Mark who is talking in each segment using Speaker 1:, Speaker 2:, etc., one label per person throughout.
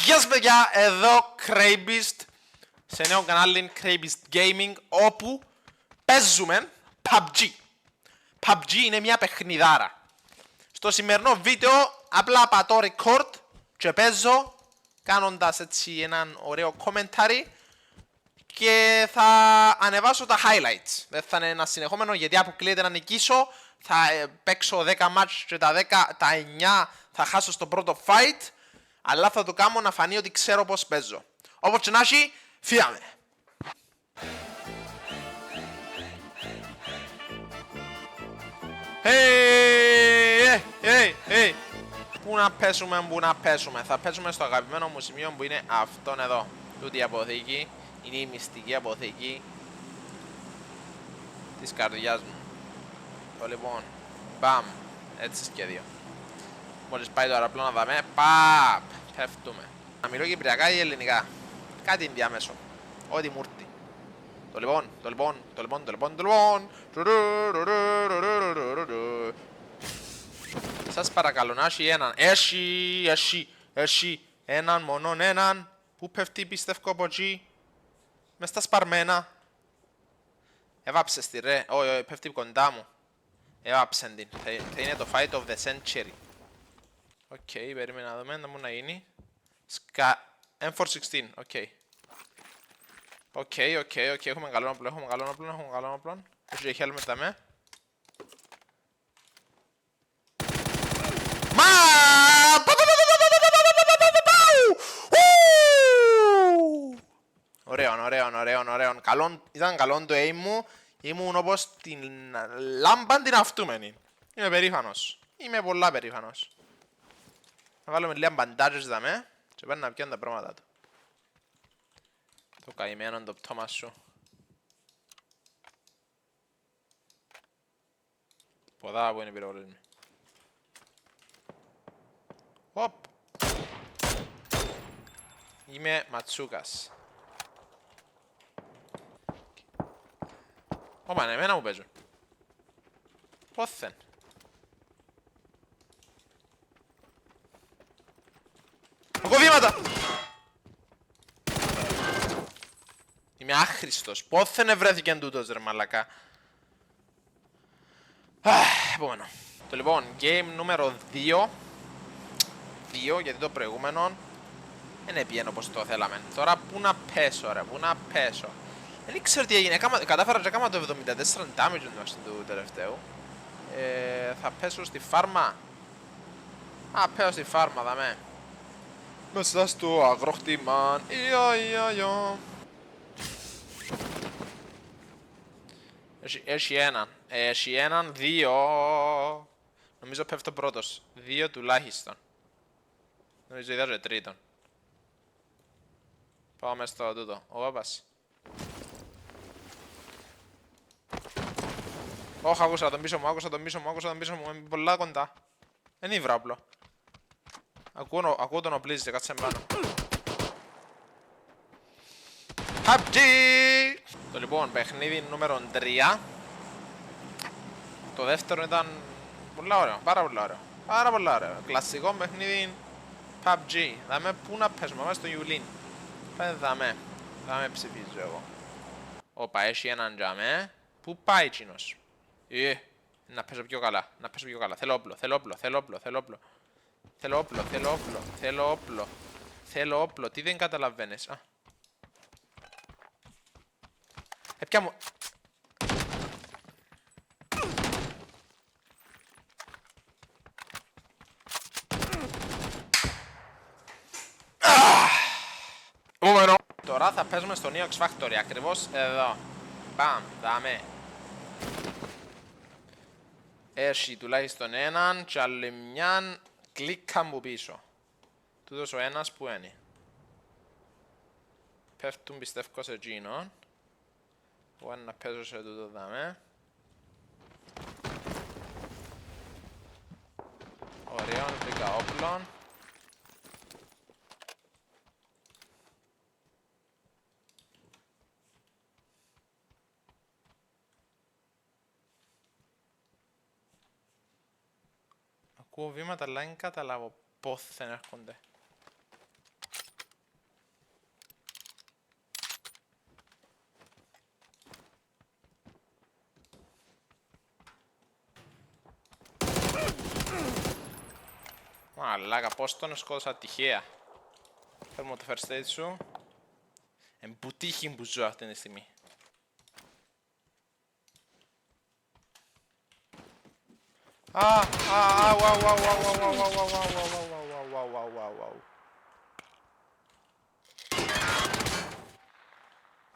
Speaker 1: Γεια σας παιδιά, εδώ Craybist σε νέο κανάλι Craybist Gaming, όπου παίζουμε PUBG. PUBG είναι μια παιχνιδάρα. Στο σημερινό βίντεο απλά πατώ record και παίζω, κάνοντας έτσι έναν ωραίο commentary, και θα ανεβάσω τα highlights. Δεν θα είναι ένα συνεχόμενο, γιατί αποκλείεται να νικήσω. Θα παίξω 10 match και τα 9 θα χάσω στο πρώτο fight. Αλλά θα το κάνω να φανεί ότι ξέρω πως παίζω. Όπως και να έχει, φύγαμε. Hey. Πού να πέσουμε. Θα πέσουμε στο αγαπημένο μου σημείο που είναι αυτόν εδώ. Τούτη η αποθήκη. Είναι η μυστική αποθήκη της καρδιάς μου. Το λοιπόν, μπαμ, έτσι σχέδιο. Μόλις πάει το αεροπλάνο να δάμε, παπ, πέφτουμε. Να μιλώ κυπριακά ή ελληνικά, κάτι ενδιάμεσο, ό,τι μου έρθει. Το λοιπόν. Σας παρακαλώ να έχει έναν, έχει έναν, μόνον έναν. Πού πέφτει πιστεύω από εκεί, μες στα σπαρμένα. Έβαψες τη ρε, όχι, πέφτει κοντά μου. Έβαψεν την, θα είναι το fight of the century. Οκ, περίμενα να δούμε, να μου να γίνει. M416, οκ, έχουμε καλό όπλο. Έχει και helmet δάμε. Μα! Ωραίον. Ήταν καλό το aim μου. Ήμουν όπως την λάμπα την αυτούμενη. Είμαι περήφανος. Είμαι πολλά περήφανος. Να βάλουμε λίγα μπαντάζες δάμε και πάνε να πιάνουν τα πράγματα του. Το καημένο το πτώμα σου. Ποδά που είναι πυροβολισμή. Οπ. Είμαι Ματσούκας. Ωπα, ναι, εμένα μου παίζουν. Πόθεν. Ακοβήματα! Είμαι άχρηστος. Πόθεν ευρέθηκε τούτος ρε μαλακά. Επόμενο. Το λοιπόν, game νούμερο 2. Γιατί το προηγούμενο δεν έπιεν όπως το θέλαμε. Τώρα πού να πέσω ρε, Δεν ήξερα τι έγινε, κατάφερα και κάμα το 74 damage του τελευταίου. Θα πέσω στη φάρμα. Πέσω στη φάρμα, δαμέ. Μέσα στο αγρόκτημα. Έχει έναν, δύο. Νομίζω πέφτω πρώτος. Δύο τουλάχιστον. Νομίζω είδα και τρίτον. Πάω μες στο τούτο. Ο πάπας. Όχι, άκουσα τον πίσω μου, είμαι πολλά κοντά. Δεν είναι βράπλο. Ακούω τον οπλίζεται, κάτσε πάνω. PUBG! Το λοιπόν, παιχνίδι νούμερο 3. Το δεύτερο ήταν πολλά ωραίο, πάρα πολλά ωραίο. Κλασικό παιχνίδι PUBG. Δάμε πού να πέσουμε, πάμε στο Ιουλίν. Δάμε ψηφίζω εγώ. Όπα, έχει έναν τζάμε. Πού πάει εκείνος? Να πέσω πιο καλά. Θέλω όπλο. Τι δεν καταλαβαίνεις? Έπια μου. Τώρα θα παίζουμε στο Neo X Factory, ακριβώς εδώ. Μπαμ, δάμε. Έχει τουλάχιστον έναν και άλλη μιαν κλίκα μου πίσω. Τούτος ο ένας που είναι. Πέφτουν πιστεύω σε εκείνον. Εγώ να παίζω σε τούτο δάμε. Ωραίο, βρήκα όπλων. Ακούω βήματα αλλά δεν καταλάβω πόθεν έρχονται. Μαλάκα, πώς τον σκότωσα τυχαία. Φέρνω το first aid σου. Εμπουτύχη που ζω αυτή τη στιγμή.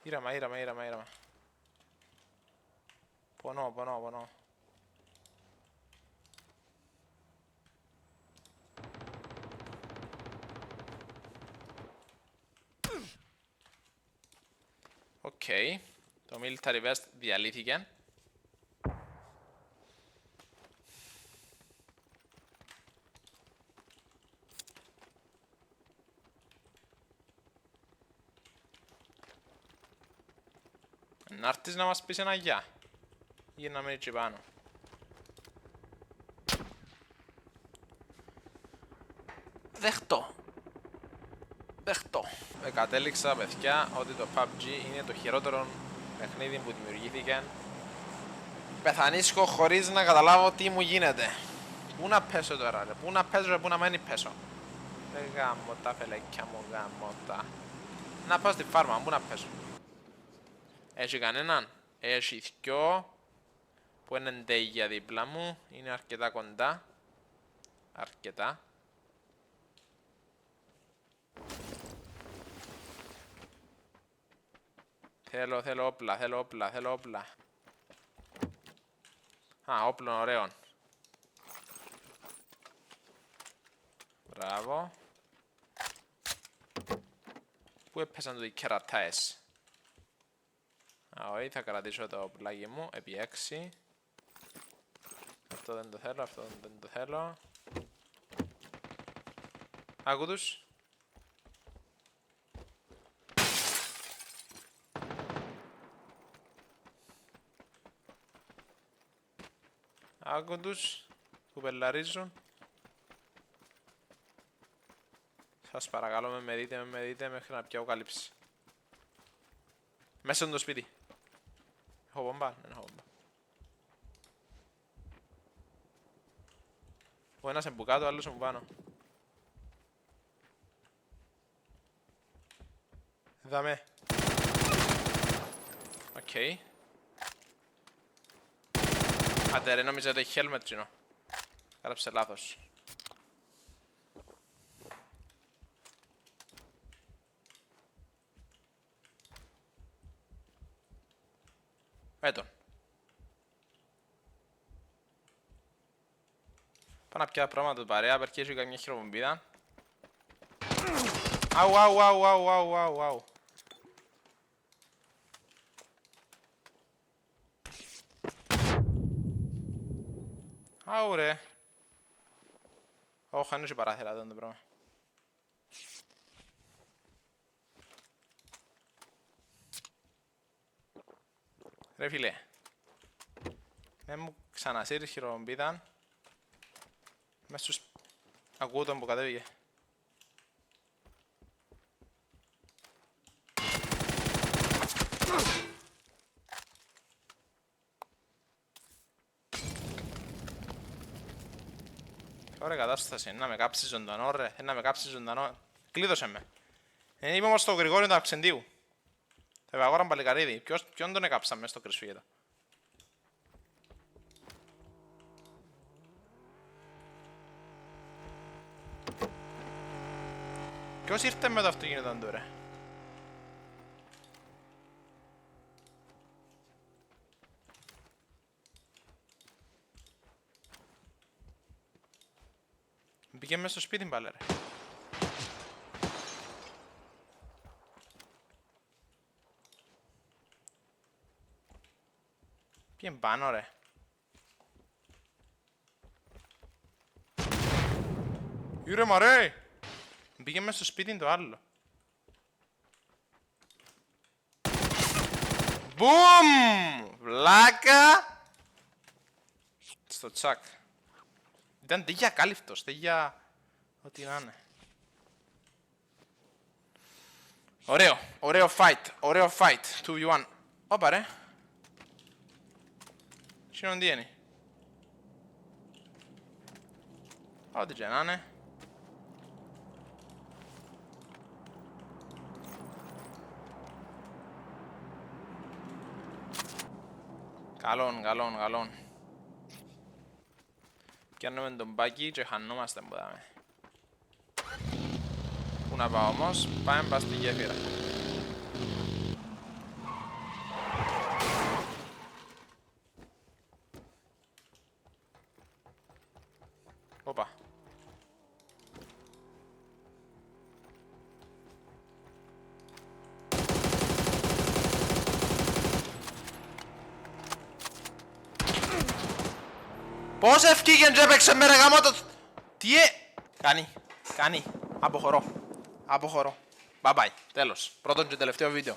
Speaker 1: Ήρεμα. Πονώ. Οκ. Το military vest διαλύθηκε. Να έρθεις να μας πεις ένα γεια. Ή να μείνει εκεί πάνω. Δεχτώ. Κατέληξα, παιδιά, ότι το PUBG είναι το χειρότερο παιχνίδι που δημιουργήθηκε. Πεθανίσκω χωρίς να καταλάβω τι μου γίνεται. Πού να πέσω τώρα ρε, πού να πέσω ρε, πού να μένει πέσω. Γάμω τα φελέκια μου, γάμω τα. Να πάω στη φάρμα, πού να πέσω. Έχει κανέναν, έχει δυο που είναι ντέγια δίπλα μου, είναι αρκετά κοντά. Αρκετά. Θέλω όπλα. Α, όπλων ωραίων. Μπράβο. Πού έπεσαν το οι κερατάες. Α, όχι, θα κρατήσω το πλάγι μου επί 6. Αυτό δεν το θέλω, Άκου τους. Άκου τους που πελαρίζουν. Σας παρακαλώ με δείτε μέχρι να πιάω κάλυψη. Μέσα στο σπίτι. Έχω μπομπά, δεν έχω μπομπά. Ο ένας είναι που κάτω, ο άλλος είναι που πάνω. Δάμε. Οκ. Άντε ρε, νόμιζα ότι έχει helmet τσινό. Έγραψε λάθος. Έτον. Πάω να πιάω πράγματα του παρέα, perquè έχει καμιά χειροπομπίδα. Αου. Αου ρε. Όχι, δεν έχει παράθυρα εδώ το πράγμα. Ρε φίλε. Δεν μου ξανασύρεις χειροπομπίδα. Μες στους... Ακούω τον που κατέβηκε. Ωραία κατάσταση, να με κάψει ζωντανό ρε, να με κάψει ζωντανό. Κλείδωσε με. Είμαι όμως στο Γρηγόριο του Αυξεντίου. Θα επαγόραν παλικαρίδι. Ποιον τον έκαψαν μέσα στο κρυσφύγετο. Ποιος ήρθε με το αυτοκίνητο του ρε. Μπήκε μέσα στο σπίτι πάλι ρε. Πήγαινε πάνω ρε. Ήρεμα ρε. Μπήκε μέσα στο σπίτι το άλλο. Μπουμ! Βλάκα! Στο τσακ. Ήταν τέτοια κάλυφτος, τέτοια... Ό,τι να είναι. Ωραίο fight. 2v1. Όπα ρε. Σύνον τι είναι. Ό,τι και να είναι. Καλόν. Πιάνουμε τον μπάκι και χανόμαστε που δάμε. Πού να πάω όμως, πάμε πας στη γέφυρα. Όπα. Πώς ευκήγεν και έπαιξε με ρε γαμώτο. Τι κάνει. Αποχωρώ. Bye bye. Τέλος. Πρώτον και τελευταίο βίντεο.